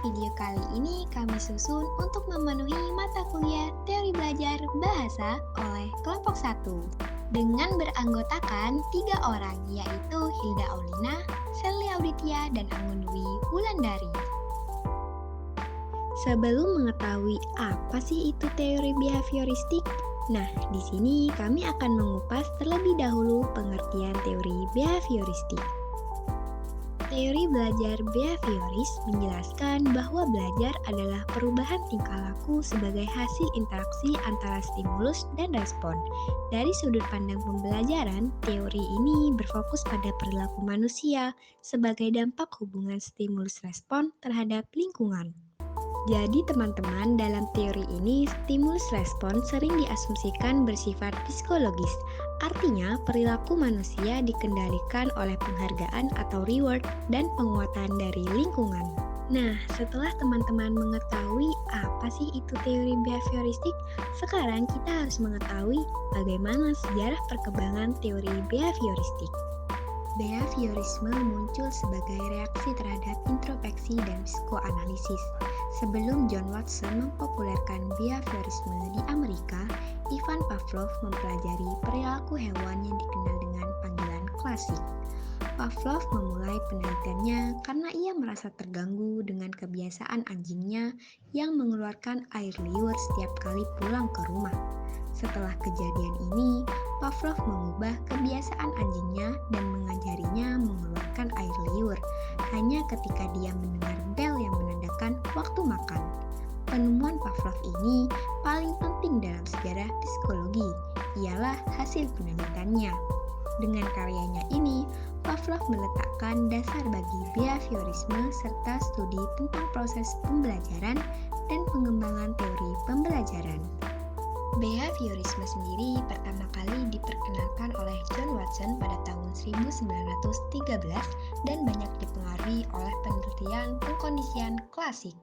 video kali ini kami susun untuk memenuhi mata kuliah Teori Belajar Bahasa oleh kelompok 1 dengan beranggotakan 3 orang, yaitu Hilda Aulina, Selly Auditia, dan Anggun Dwi Wulandari. Sebelum mengetahui apa sih itu teori behavioristik, nah di sini kami akan mengupas terlebih dahulu pengertian teori behavioristik. Teori belajar behavioris menjelaskan bahwa belajar adalah perubahan tingkah laku sebagai hasil interaksi antara stimulus dan respon. Dari sudut pandang pembelajaran, teori ini berfokus pada perilaku manusia sebagai dampak hubungan stimulus-respon terhadap lingkungan. Jadi teman-teman, dalam teori ini stimulus respon sering diasumsikan bersifat psikologis. Artinya, perilaku manusia dikendalikan oleh penghargaan atau reward dan penguatan dari lingkungan. Nah, setelah teman-teman mengetahui apa sih itu teori behavioristik, sekarang kita harus mengetahui bagaimana sejarah perkembangan teori behavioristik. Behaviorisme muncul sebagai reaksi terhadap introspeksi dan psikoanalisis. Sebelum John Watson mempopulerkan behaviorisme di Amerika, Ivan Pavlov mempelajari perilaku hewan yang dikenal dengan panggilan klasik. Pavlov memulai penelitiannya karena ia merasa terganggu dengan kebiasaan anjingnya yang mengeluarkan air liur setiap kali pulang ke rumah. Setelah kejadian ini, Pavlov mengubah kebiasaan anjingnya dan mengajarinya mengeluarkan air liur hanya ketika dia mendengar bel yang menandakan waktu makan. Penemuan Pavlov ini paling penting dalam sejarah psikologi, ialah hasil penelitiannya. Dengan karyanya ini, Pavlov meletakkan dasar bagi behaviorisme serta studi tentang proses pembelajaran dan pengembangan teori pembelajaran. Behaviorisme sendiri pertama kali diperkenalkan oleh John Watson pada tahun 1913 dan banyak dipengaruhi oleh penelitian pengkondisian klasik.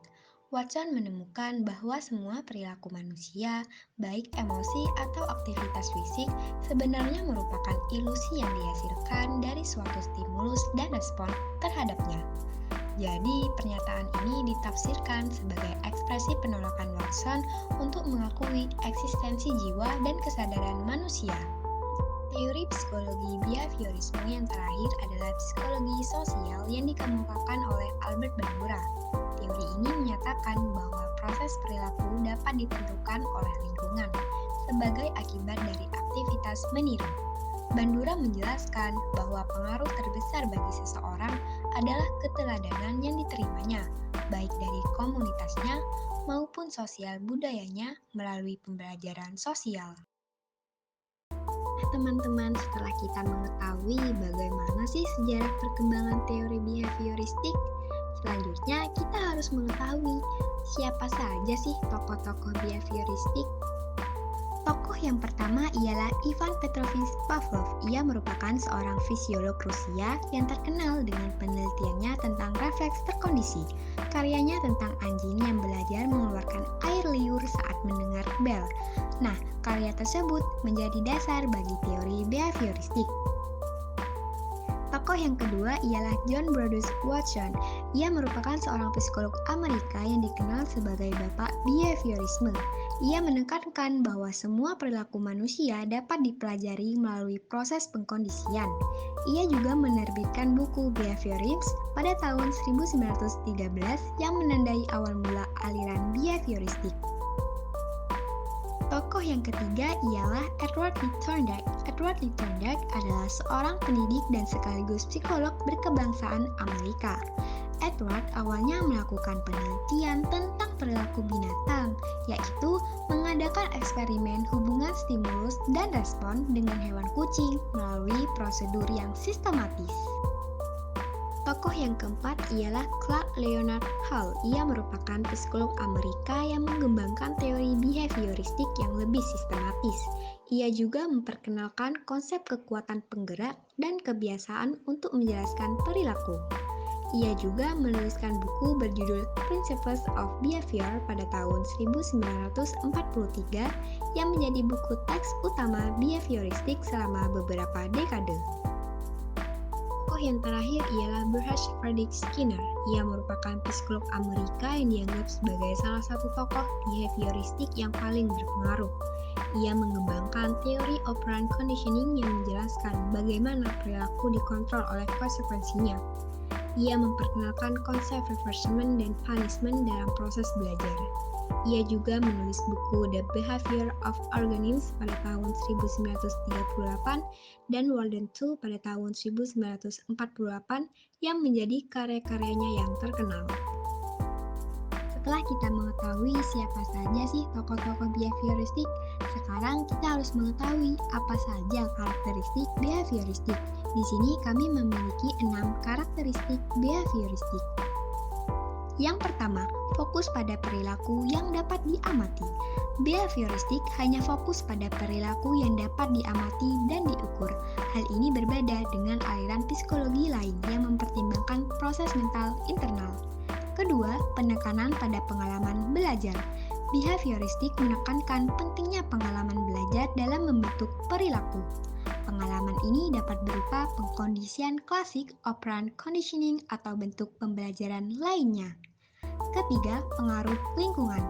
Watson menemukan bahwa semua perilaku manusia, baik emosi atau aktivitas fisik, sebenarnya merupakan ilusi yang dihasilkan dari suatu stimulus dan respon terhadapnya. Jadi, pernyataan ini ditafsirkan sebagai ekspresi penolakan Watson untuk mengakui eksistensi jiwa dan kesadaran manusia. Teori psikologi behaviorisme yang terakhir adalah psikologi sosial yang dikemukakan oleh Albert Bandura. Teori ini menyatakan bahwa proses perilaku dapat ditentukan oleh lingkungan sebagai akibat dari aktivitas meniru. Bandura menjelaskan bahwa pengaruh terbesar bagi seseorang adalah keteladanan yang diterimanya, baik dari komunitasnya maupun sosial budayanya melalui pembelajaran sosial. Teman-teman, setelah kita mengetahui bagaimana sih sejarah perkembangan teori behavioristik, selanjutnya kita harus mengetahui siapa saja sih tokoh-tokoh behavioristik. Tokoh yang pertama ialah Ivan Petrovich Pavlov. Ia merupakan seorang fisiolog Rusia yang terkenal dengan penelitiannya tentang refleks terkondisi. Karyanya tentang anjing yang belajar mengeluarkan air liur saat mendengar bel. Nah, karya tersebut menjadi dasar bagi teori behavioristik. Tokoh yang kedua ialah John Brodus Watson. Ia merupakan seorang psikolog Amerika yang dikenal sebagai bapak behaviorisme. Ia menekankan bahwa semua perilaku manusia dapat dipelajari melalui proses pengkondisian. Ia juga menerbitkan buku Behaviorism pada tahun 1913 yang menandai awal mula aliran behavioristik. Tokoh yang ketiga ialah Edward Lee Thorndike. Edward Lee Thorndike adalah seorang pendidik dan sekaligus psikolog berkebangsaan Amerika. Edward awalnya melakukan penelitian tentang perilaku binatang, yaitu mengadakan eksperimen hubungan stimulus dan respon dengan hewan kucing melalui prosedur yang sistematis. Tokoh yang keempat ialah Clark Leonard Hall. Ia merupakan psikolog Amerika yang mengembangkan teori behavioristik yang lebih sistematis. Ia juga memperkenalkan konsep kekuatan penggerak dan kebiasaan untuk menjelaskan perilaku. Ia juga menuliskan buku berjudul Principles of Behavior pada tahun 1943 yang menjadi buku teks utama behavioristik selama beberapa dekade. Tokoh yang terakhir ialah Bernard Frederick Skinner. Ia merupakan psikolog Amerika yang dianggap sebagai salah satu tokoh behavioristik yang paling berpengaruh. Ia mengembangkan teori operant conditioning yang menjelaskan bagaimana perilaku dikontrol oleh konsekuensinya. Ia memperkenalkan konsep reinforcement dan punishment dalam proses belajar. Ia juga menulis buku The Behavior of Organisms pada tahun 1938 dan Walden 2 pada tahun 1948 yang menjadi karya-karyanya yang terkenal. Setelah kita mengetahui siapa saja sih tokoh-tokoh behavioristik, sekarang kita harus mengetahui apa saja karakteristik behavioristik. Di sini kami memiliki 6 karakteristik behavioristik. Yang pertama, fokus pada perilaku yang dapat diamati. Behavioristik hanya fokus pada perilaku yang dapat diamati dan diukur. Hal ini berbeda dengan aliran psikologi lain yang mempertimbangkan proses mental internal. Kedua, penekanan pada pengalaman belajar. Behavioristik menekankan pentingnya pengalaman belajar dalam membentuk perilaku. Pengalaman ini dapat berupa pengkondisian klasik, operant conditioning, atau bentuk pembelajaran lainnya. Ketiga, pengaruh lingkungan.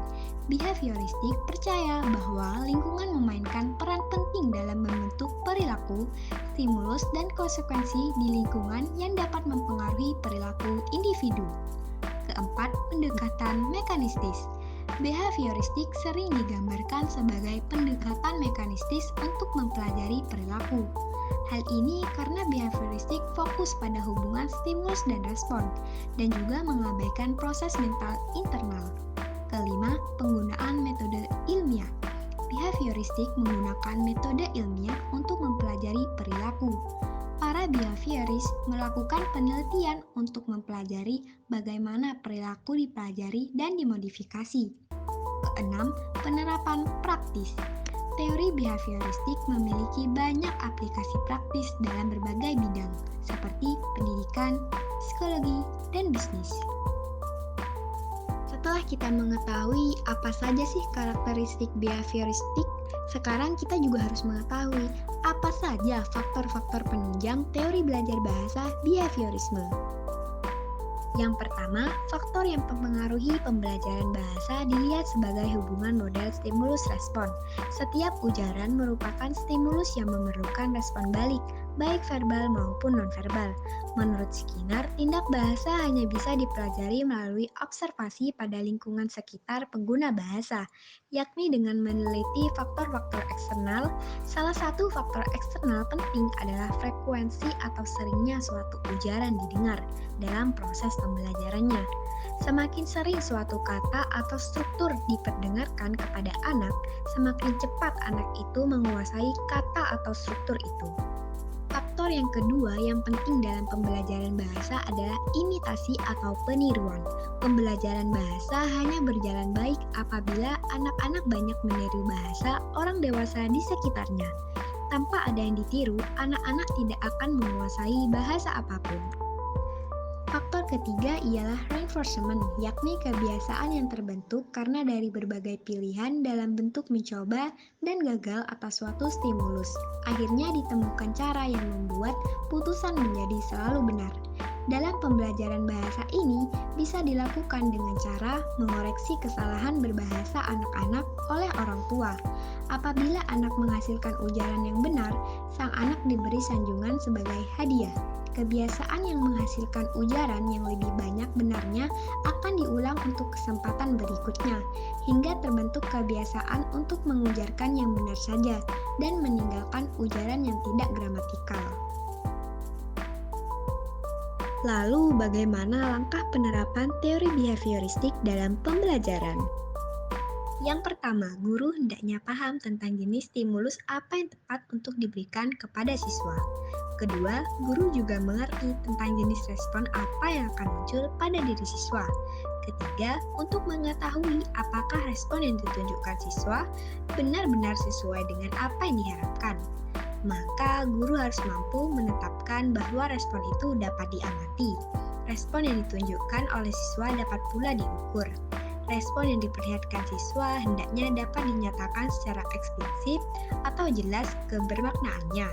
Behavioristik percaya bahwa lingkungan memainkan peran penting dalam membentuk perilaku, stimulus, dan konsekuensi di lingkungan yang dapat mempengaruhi perilaku individu. Keempat, pendekatan mekanistis. Behavioristik sering digambarkan sebagai pendekatan mekanistis untuk mempelajari perilaku. Hal ini karena behavioristik fokus pada hubungan stimulus dan respon, dan juga mengabaikan proses mental internal. Kelima, penggunaan metode ilmiah. Behavioristik menggunakan metode ilmiah untuk mempelajari perilaku. Para behavioris melakukan penelitian untuk mempelajari bagaimana perilaku dipelajari dan dimodifikasi. Keenam, penerapan praktis. Teori behavioristik memiliki banyak aplikasi praktis dalam berbagai bidang, seperti pendidikan, psikologi, dan bisnis. Setelah kita mengetahui apa saja sih karakteristik behavioristik, sekarang kita juga harus mengetahui apa saja faktor-faktor penunjang teori belajar bahasa behaviorisme. Yang pertama, faktor yang mempengaruhi pembelajaran bahasa dilihat sebagai hubungan model stimulus-respon. Setiap ujaran merupakan stimulus yang memerlukan respon balik, baik verbal maupun nonverbal. Menurut Skinner, tindak bahasa hanya bisa dipelajari melalui observasi pada lingkungan sekitar pengguna bahasa, yakni dengan meneliti faktor-faktor eksternal. Salah satu faktor eksternal penting adalah frekuensi atau seringnya suatu ujaran didengar dalam proses pembelajarannya. Semakin sering suatu kata atau struktur diperdengarkan kepada anak, semakin cepat anak itu menguasai kata atau struktur itu. Faktor yang kedua yang penting dalam pembelajaran bahasa adalah imitasi atau peniruan. Pembelajaran bahasa hanya berjalan baik apabila anak-anak banyak meniru bahasa orang dewasa di sekitarnya. Tanpa ada yang ditiru, anak-anak tidak akan menguasai bahasa apapun. Faktor ketiga ialah reinforcement, yakni kebiasaan yang terbentuk karena dari berbagai pilihan dalam bentuk mencoba dan gagal atas suatu stimulus. Akhirnya ditemukan cara yang membuat putusan menjadi selalu benar. Dalam pembelajaran bahasa ini bisa dilakukan dengan cara mengoreksi kesalahan berbahasa anak-anak oleh orang tua. Apabila anak menghasilkan ujaran yang benar, sang anak diberi sanjungan sebagai hadiah. Kebiasaan yang menghasilkan ujaran yang lebih banyak benarnya akan diulang untuk kesempatan berikutnya, hingga terbentuk kebiasaan untuk mengujarkan yang benar saja dan meninggalkan ujaran yang tidak gramatikal. Lalu, bagaimana langkah penerapan teori behavioristik dalam pembelajaran? Yang pertama, guru hendaknya paham tentang jenis stimulus apa yang tepat untuk diberikan kepada siswa. Kedua, guru juga mengerti tentang jenis respon apa yang akan muncul pada diri siswa. Ketiga, untuk mengetahui apakah respon yang ditunjukkan siswa benar-benar sesuai dengan apa yang diharapkan, maka guru harus mampu menetapkan bahwa respon itu dapat diamati. Respon yang ditunjukkan oleh siswa dapat pula diukur. Respon yang diperlihatkan siswa hendaknya dapat dinyatakan secara eksplisit atau jelas kebermaknaannya.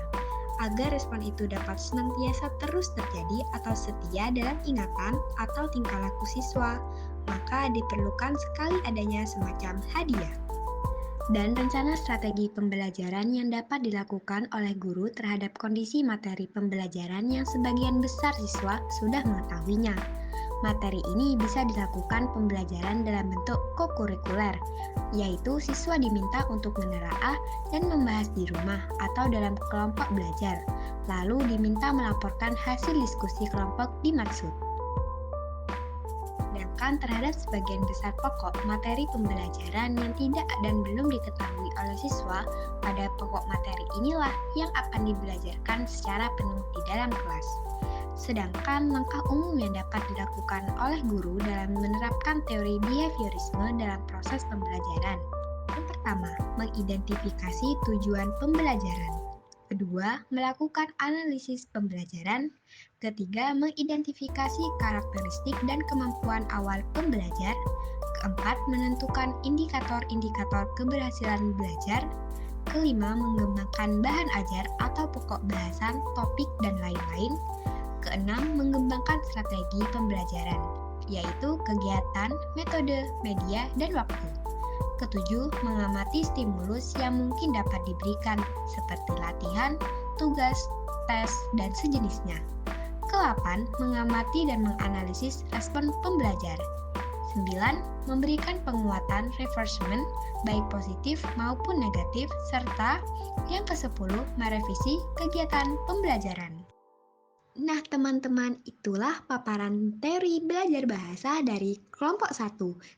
Agar respon itu dapat senantiasa terus terjadi atau setia dalam ingatan atau tingkah laku siswa, maka diperlukan sekali adanya semacam hadiah. Dan rencana strategi pembelajaran yang dapat dilakukan oleh guru terhadap kondisi materi pembelajaran yang sebagian besar siswa sudah mengetahuinya. Materi ini bisa dilakukan pembelajaran dalam bentuk kokurikuler, yaitu siswa diminta untuk menelaah dan membahas di rumah atau dalam kelompok belajar, lalu diminta melaporkan hasil diskusi kelompok dimaksud. Sedangkan terhadap sebagian besar pokok materi pembelajaran yang tidak dan belum diketahui oleh siswa, pada pokok materi inilah yang akan dibelajarkan secara penuh di dalam kelas. Sedangkan langkah umum yang dapat dilakukan oleh guru dalam menerapkan teori behaviorisme dalam proses pembelajaran. Yang pertama, mengidentifikasi tujuan pembelajaran. Kedua, melakukan analisis pembelajaran. Ketiga, mengidentifikasi karakteristik dan kemampuan awal pembelajar. Keempat, menentukan indikator-indikator keberhasilan belajar. Kelima, mengembangkan bahan ajar atau pokok bahasan, topik, dan lain-lain. Keenam, mengembangkan strategi pembelajaran, yaitu kegiatan, metode, media, dan waktu. Ketujuh, mengamati stimulus yang mungkin dapat diberikan, seperti latihan, tugas, tes, dan sejenisnya. Kelapan, mengamati dan menganalisis respon pembelajar. 9. Memberikan penguatan reinforcement, baik positif maupun negatif, serta yang ke-10, merevisi kegiatan pembelajaran. Nah, teman-teman, itulah paparan teori belajar bahasa dari kelompok 1.